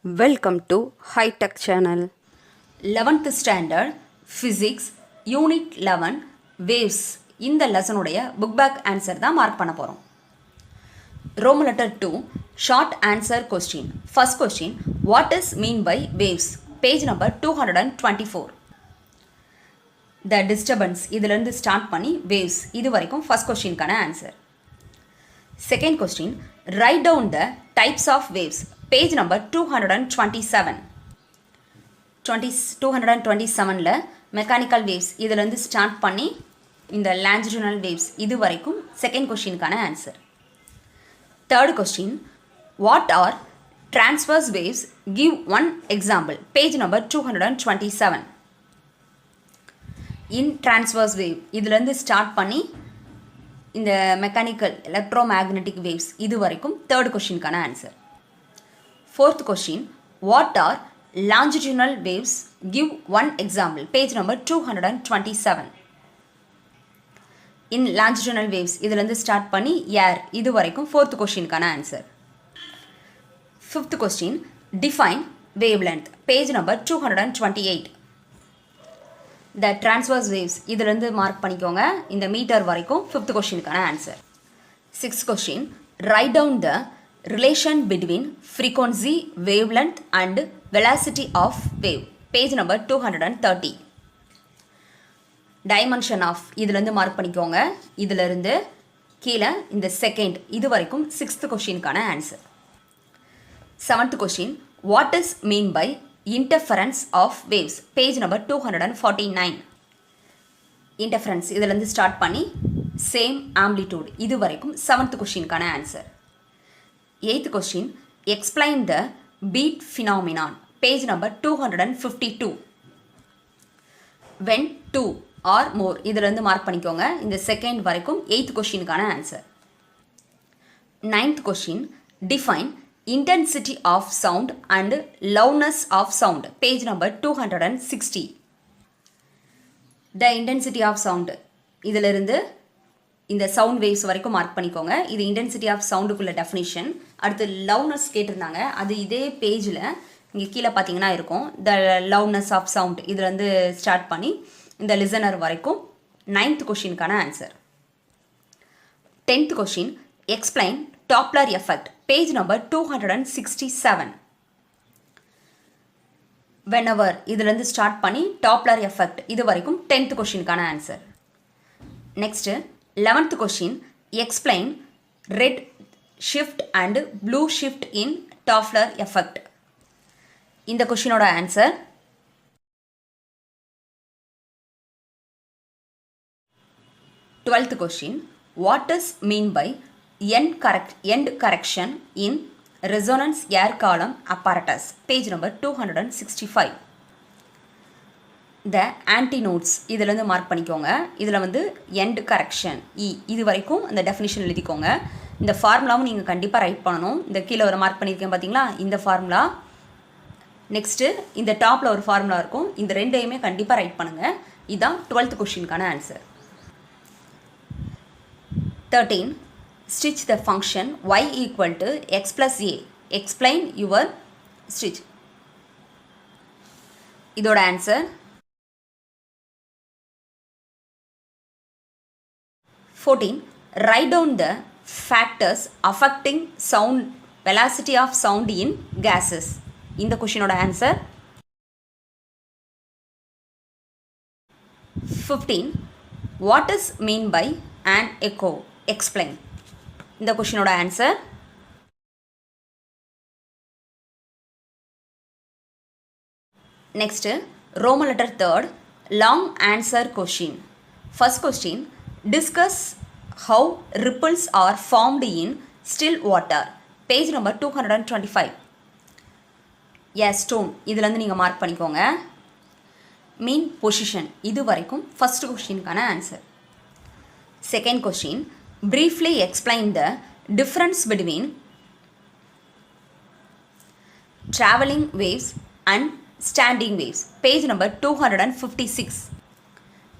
Welcome to High Tech Channel. 11th Standard Physics Unit 11 Waves இந்த லெசனுடைய book back answer தான் mark பண்ண போகிறோம். Roman letter 2 short answer question. First question, what is mean by waves? Page number 224. The disturbance இதிலிருந்து start பண்ணி waves இது வரைக்கும் first கொஸ்டின்கான answer. Second question, write down the types of waves. Page number 227. 227ல mechanical waves இதிலிருந்து start பண்ணி இந்த longitudinal waves இது வரைக்கும் செகண்ட் கொஸ்டினுக்கான answer. Third question, what are transverse waves? Give one example. Page number 227. In transverse wave இதிலிருந்து start பண்ணி இந்த மெக்கானிக்கல் எலக்ட்ரோ மேக்னெட்டிக் வேவ்ஸ் இது வரைக்கும் தேர்ட் கொஸ்டினுக்கான answer. Fourth question, what are longitudinal waves? Give one example. Page number 227. In longitudinal waves இதிலிருந்து start பண்ணி air இது வரைக்கும் ஃபோர்த் கொஸ்டினுக்கான answer. Fifth question, define wavelength. Page number 228. The transverse waves இதிலிருந்து mark பண்ணிக்கோங்க இந்த மீட்டர் வரைக்கும் ஃபிஃப்த் கொஸ்டினுக்கான answer. Sixth question, write down the relation between frequency, wavelength and velocity of wave. Page number 230. dimension of இதிலிருந்து mark பண்ணிக்கோங்க இதிலிருந்து கீழே இந்த செகண்ட் இது வரைக்கும் சிக்ஸ்த் கொஸ்டினுக்கான answer. Seventh question, what is mean by interference of waves? Page number 249. Interference இதிலிருந்து start பண்ணி சேம் ஆம்ப்ளிடியூட் இது வரைக்கும் செவன்த் கொஸ்டினுக்கான answer. Eighth question, explain the beat phenomenon. Page number 252. When two or more இதிலிருந்து mark பண்ணிக்கோங்க இந்த second வரைக்கும் eighth கொஸ்டினுக்கான answer. Ninth question, define intensity of sound and loudness of sound. Page number 260. The intensity of sound இதிலிருந்து இந்த sound waves வரைக்கும் mark பண்ணிக்கோங்க. இது இன்டென்சிட்டி ஆஃப் சவுண்டுக்குள்ள டெஃபினிஷன். அடுத்து லவுட்னஸ் கேட்டிருந்தாங்க, அது இதே பேஜில் இங்கே கீழே பார்த்தீங்கன்னா இருக்கும். த லவுட்னஸ் ஆஃப் சவுண்ட் இதுலேருந்து ஸ்டார்ட் பண்ணி இந்த லிசனர் வரைக்கும் நைன்த் கொஷினுக்கான answer. Tenth question, explain Doppler effect. Page number 267. Whenever இதுலேருந்து ஸ்டார்ட் பண்ணி டாப்லர் எஃபெக்ட் இது வரைக்கும் டென்த் கொஷினுக்கான answer. Next 11th question, explain red shift and blue shift in Doppler effect. இந்த கொஷினோட answer. 12th question, what is mean by end correction in resonance air column apparatus? Page number 265. த ஆன்டினோட்ஸ் இதிலேருந்து mark பண்ணிக்கோங்க. இதில் வந்து end correction இது வரைக்கும் அந்த definition எழுதிக்கோங்க. இந்த ஃபார்முலாவும் நீங்கள் கண்டிப்பாக ரைட் பண்ணணும். இந்த கீழே ஒரு மார்க் பண்ணியிருக்கேன் பார்த்தீங்களா, இந்த ஃபார்முலா. நெக்ஸ்ட்டு இந்த டாப்பில் ஒரு ஃபார்முலா இருக்கும். இந்த ரெண்டையுமே கண்டிப்பாக ரைட் பண்ணுங்கள். இதுதான் 12th கொஷினுக்கான answer. 13, sketch the function y equal to x plus a. Explain your sketch. இதோட answer. 14, write down the factors affecting sound velocity of sound in gases. இந்த கொஷினோட answer. 15, what is mean by an echo? Explain. இந்த கொஷினோட answer. Next roman letter 3 long answer question. First question, discuss how ripples are formed in still water. Page number 225. Yes, stone இதிலிருந்து நீங்கள் mark பண்ணிக்கோங்க. மீன் position இது வரைக்கும் first கொஸ்டினுக்கான answer. Second question, briefly explain the difference between traveling waves and standing waves. Page number 256.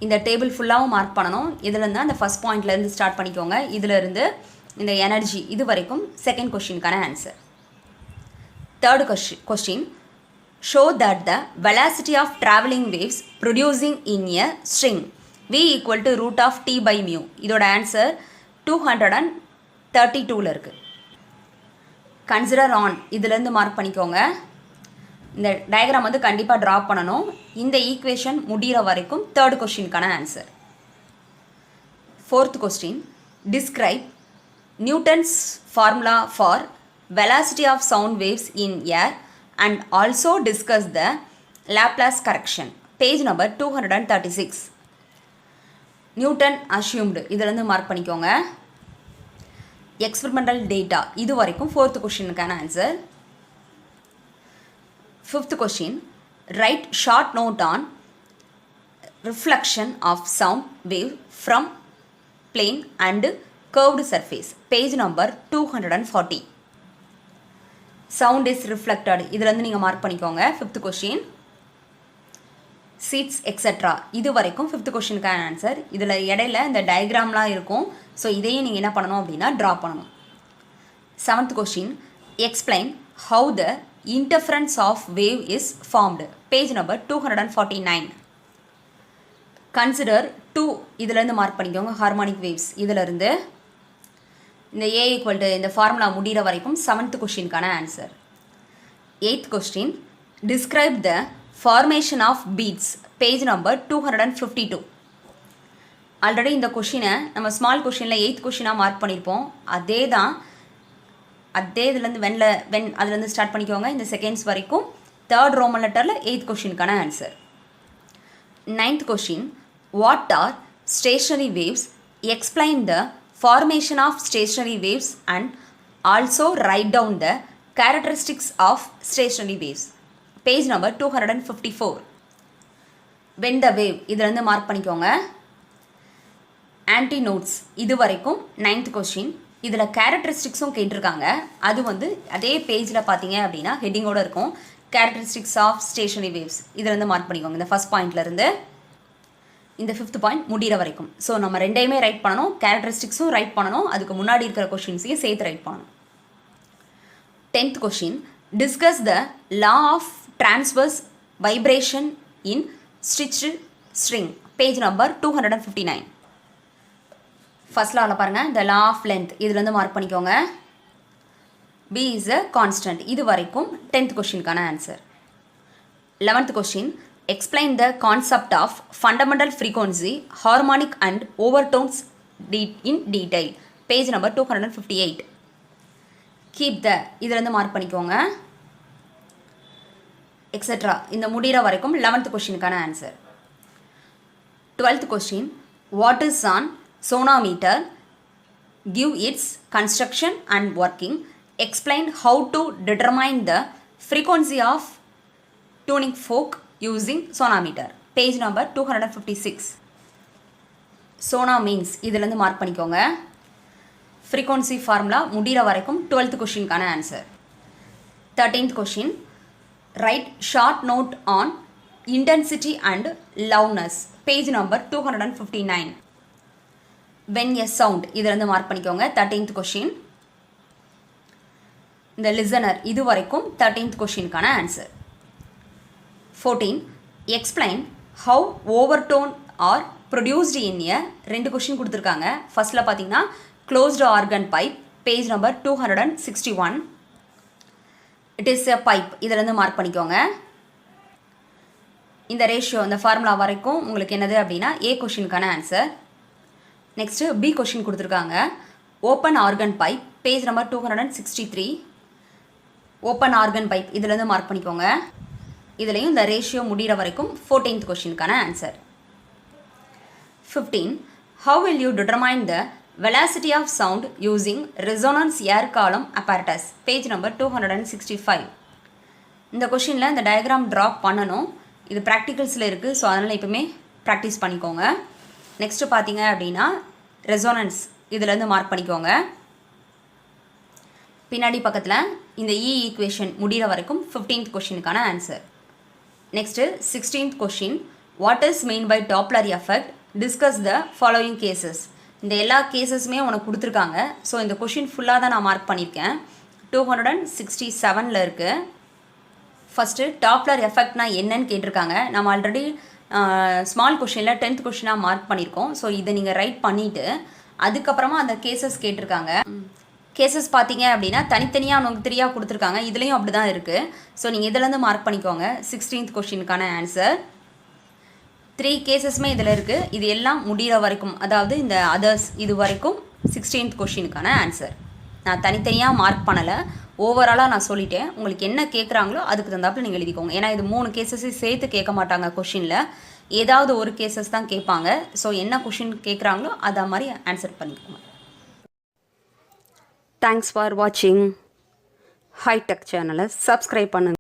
இந்த table ஃபுல்லாகவும் mark பண்ணணும். இதிலேருந்து அந்த ஃபஸ்ட் பாயிண்ட்லேருந்து ஸ்டார்ட் பண்ணிக்கோங்க. இதிலிருந்து இந்த எனர்ஜி இது வரைக்கும் செகண்ட் கொஷினுக்கான answer. Third question. Show that the velocity of traveling waves producing in a string v equal to root of t by mu. இதோட ஆன்சர் 232ல இருக்கு. கன்சிடர் ஆன் இதுலேருந்து மார்க் பண்ணிக்கோங்க. இந்த டயக்ராம் வந்து கண்டிப்பாக ட்ரா பண்ணணும். இந்த ஈக்குவேஷன் முடிகிற வரைக்கும் தேர்ட் கொஸ்டினுக்கான answer. Fourth question. Describe Newton's formula for velocity of sound waves in air and also discuss the Laplace correction. Page number 236. Newton assumed இதிலிருந்து மார்க் பண்ணிக்கோங்க. எக்ஸ்பெரிமெண்டல் டேட்டா இது வரைக்கும் ஃபோர்த் கொஸ்டினுக்கான answer. Fifth question. Write short note on reflection of sound wave from plane and curved surface. Page number 240. Sound is reflected இதிலேருந்து நீங்கள் mark பண்ணிக்கோங்க. Fifth question. Seeds etcetera இது வரைக்கும் ஃபிஃப்த் கொஸ்டினுக்கான ஆன்சர். இதில் இடையில இந்த டயக்ராம்லாம் இருக்கும். ஸோ இதையும் நீங்கள் என்ன பண்ணணும் அப்படின்னா ட்ரா பண்ணணும். Seventh question. Explain how the interference of wave is formed. Page number 249. Consider 2 இதிலேருந்து மார்க் பண்ணிக்கோங்க. ஹார்மோனிக் வேவ்ஸ் இதிலிருந்து இந்த ஏ ஈக்குவல் டு இந்த ஃபார்முலா முடிகிற வரைக்கும் செவன்த் கொஸ்டினுக்கான answer. Eighth question. Describe the formation of beats. Page number 252. Already இந்த கொஷினை நம்ம ஸ்மால் கொஷினில் எயித் கொஷினாக மார்க் பண்ணியிருப்போம். அதே இதுலேருந்து அதுலேருந்து ஸ்டார்ட் பண்ணிக்கோங்க. இந்த செகண்ட்ஸ் வரைக்கும் தேர்ட் ரோமன் லெட்டரில் எயித் கொஷினுக்கான answer. Ninth question. What are stationary waves? Explain the formation of stationary waves and also write down the characteristics of stationary waves. Page number 254. When the wave இதிலிருந்து mark பண்ணிக்கோங்க. Anti notes இது வரைக்கும் 9th question. இதில் கேரக்டரிஸ்டிக்ஸும் கேட்டிருக்காங்க. அது வந்து அதே பேஜில் பார்த்தீங்க அப்படின்னா ஹெட்டிங்கோடு இருக்கும். கேரக்டரிஸ்டிக்ஸ் ஆஃப் ஸ்டேஷனரி வேவ்ஸ் இதிலேருந்து மார்க் பண்ணிக்கோங்க. இந்த ஃபஸ்ட் பாயிண்ட்லேருந்து இந்த ஃபிஃப்த் பாயிண்ட் முடிகிற வரைக்கும். ஸோ நம்ம ரெண்டையுமே ரைட் பண்ணணும். கேரக்டரிஸ்டிக்ஸும் ரைட் பண்ணணும். அதுக்கு முன்னாடி இருக்கிற கொஷின்ஸையும் சேர்த்து ரைட் பண்ணணும். 10th question. Discuss the law of transverse vibration in stretched string. Page number 259. First லாவில் பாருங்கள். த லா ஆஃப் லென்த் இதுலேருந்து மார்க் பண்ணிக்கோங்க. பி இஸ் அ கான்ஸ்டன்ட் இது வரைக்கும் 10th கொஷினுக்கான answer. 11th question. Explain the concept of fundamental frequency, harmonic and overtones in detail. Page number 258. Keep the இதிலிருந்து mark பண்ணிக்கோங்க. Etcetera இந்த முடிகிற வரைக்கும் 11th கொஸ்டினுக்கான answer. 12th question. What is an sonometer? Give its construction and working. Explain how to determine the frequency of tuning fork using sonometer. Page number 256. Sona means இதிலிருந்து mark பண்ணிக்கோங்க. frequency formula முடிகிற வரைக்கும் 12th கொஷினுக்கான answer. 13th question. Write short note on intensity and loudness. Page number 259. when a sound இதிலிருந்து mark பண்ணிக்கோங்க. 13th question. இந்த listener இது வரைக்கும் 13th கொஷினுக்கான answer. 14. Explain how overtone are produced in a 2 question கொடுத்துருக்காங்க. ஃபர்ஸ்ட்டில் பார்த்தீங்கன்னா closed organ pipe. Page number 261. It is a pipe இதிலேருந்து மார்க் பண்ணிக்கோங்க. இந்த ரேஷியோ இந்த ஃபார்முலா வரைக்கும் உங்களுக்கு என்னது அப்படின்னா ஏ கொஷினுக்கான ஆன்சர். நெக்ஸ்ட்டு பி கொஷின் கொடுத்துருக்காங்க. Open organ pipe. Page number 263. Open organ pipe இதிலேருந்து மார்க் பண்ணிக்கோங்க. இதுலேயும் இந்த ரேஷியோ முடிகிற வரைக்கும் 14th கொஷினுக்கான answer. 15. How will you determine the velocity of sound using resonance air column apparatus? Page number 265. இந்த கொஷினில் இந்த டயக்ராம் ட்ராப் பண்ணணும். இது ப்ராக்டிகல்ஸில் இருக்குது. ஸோ அதனால் எப்பவுமே ப்ராக்டிஸ் பண்ணிக்கோங்க. நெக்ஸ்ட்டு பார்த்தீங்க அப்படின்னா ரெசோனன்ஸ் இதிலேருந்து மார்க் பண்ணிக்கோங்க. பின்னாடி பக்கத்தில் இந்த ஈக்குவேஷன் முடிகிற வரைக்கும் 15th கொஷினுக்கான answer. Next 16th question. What is mean by Doppler effect? Discuss the following cases. இந்த எல்லா கேசஸுமே உனக்கு கொடுத்துருக்காங்க. ஸோ இந்த கொஷின் ஃபுல்லாக தான் நான் மார்க் பண்ணியிருக்கேன். 267 இருக்குது. ஃபஸ்ட்டு டாப்லர் எஃபெக்ட்னா என்னன்னு கேட்டிருக்காங்க. நம்ம ஆல்ரெடி ஸ்மால் கொஷினில் 10th கொஷினாக மார்க் பண்ணியிருக்கோம். ஸோ இதை நீங்கள் ரைட் பண்ணிவிட்டு அதுக்கப்புறமா அந்த கேசஸ் கேட்டிருக்காங்க. கேசஸ் பார்த்தீங்க அப்படின்னா தனித்தனியாக அவங்க 3 கொடுத்துருக்காங்க. இதுலேயும் அப்படி தான் இருக்குது. ஸோ நீங்கள் இதிலேருந்து மார்க் பண்ணிக்கோங்க. 16th கொஷினுக்கான ஆன்சர் 3 கேசஸுமே இதில் இருக்குது. இது எல்லாம் முடிகிற வரைக்கும், அதாவது இந்த அதர்ஸ் இது வரைக்கும் 16th கொஷினுக்கான ஆன்சர். நான் தனித்தனியாக மார்க் பண்ணலை, ஓவராலாக நான் சொல்லிட்டேன். உங்களுக்கு என்ன கேட்குறாங்களோ அதுக்கு தகுந்தாப்பில் நீங்கள் எழுதிக்கோங்க. ஏன்னா இது 3 கேசஸையும் சேர்த்து கேட்க மாட்டாங்க கொஷினில், ஏதாவது ஒரு கேசஸ் தான் கேட்பாங்க. ஸோ என்ன கொஷின் கேட்குறாங்களோ அதை மாதிரி ஆன்சர் பண்ணிக்கோங்க. தேங்க்ஸ் ஃபார் வாட்சிங். ஹைடெக் சேனலை சப்ஸ்கிரைப் பண்ணுங்கள்.